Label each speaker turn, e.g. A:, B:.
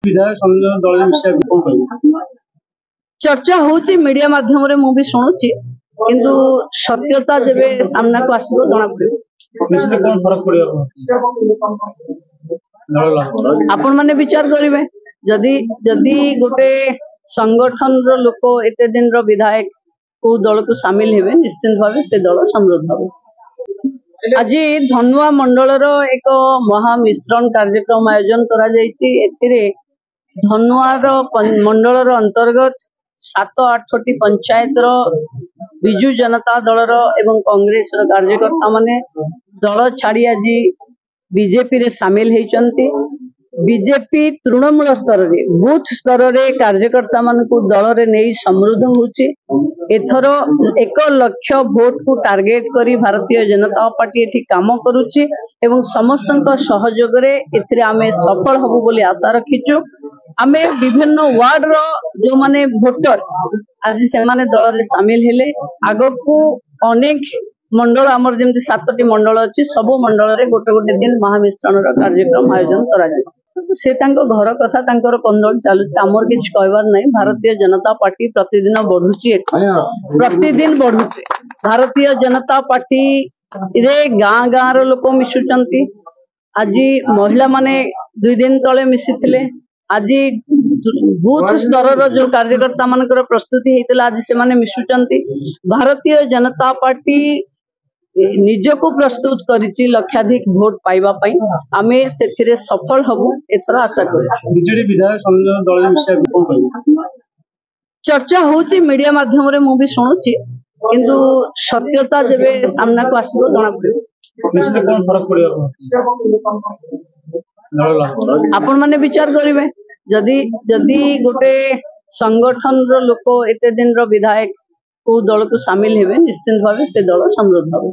A: विधायक संयोजन दल विषय कौन कहबे
B: चर्चा होची मीडिया माध्यम रे मु भी सुनुची किंतु सत्यता जेबे सामना को आसीबो जना पड़िबो
A: मिसले कौन फरक पड़िबो
B: आपण माने विचार करिवे जदी जदी गोटे संगठन रो लोक एते दिन रो विधायक को दल को शामिल हेबे निश्चित भावे से दल समृद्ध हो। आज धनुआ मंडल रो एक महामिश्रण कार्यक्रम आयोजन करा जायछि। एथिरे धनुआर मंडल अंतर्गत 7-8टी पंचायत विजु जनता दल एवं कांग्रेस कार्यकर्ता माने दल छाड़ी आज बीजेपी रे शामिल होइचंती। बीजेपी तृणमूल स्तर रे बूथ स्तर रे कार्यकर्ता मान को दल रे नहीं समृद्ध होछि। एथर 1 लाख वोट को टार्गेट करी भारतीय जनता पार्टी एठी काम करूछि एवं समस्तक सहयोग रे एथिरे आमे सफल हबु बोली आशा रखिछु। आमे विभिन्न वार्ड रो जो माने वोटर आज से माने दल रे शामिल हेले। आगो को अनेक मंडल आमर जेमति 7टी मंडल अछि सब मंडल रे गोटे गोटे दिन महामिश्रण रो कार्यक्रम आयोजन करा जाय। से तांको घर कथा तांकर कंदल चालू आमर किछ कहबार नै। भारतीय जनता पार्टी प्रतिदिन बढ़ुची प्रतिदिन बढ़ुची। भारतीय जनता पार्टी रे गाँ गाँ रो लोक मिसुचंती। आज महिला माने 2 दिन तले मिसिथिले। आज बूथ स्तर रो जो कार्यकर्ता मानकर प्रस्तुति हेतिला आज से माने मिसुचंती। भारतीय जनता पार्टी निजको प्रस्तुत करिछि लक्षाधिक वोट पाइबा पई। आमे सेथिरे सफल हबु एथर आशा करू।
A: बीजेडी विधायक संयोजन दल विषय कौन कहबे
B: चर्चा होची मीडिया माध्यम रे मु भी सुनुची किंतु सत्यता जेबे सामना को आसीबो जना पड़िबो
A: मिसले कौन फरक पड़िबो
B: आपण माने विचार करिवे जदी जदी गोटे संगठन रो लोक एते दिन रो विधायक को दल को शामिल हेबे निश्चित भावे से दल समृद्ध हो।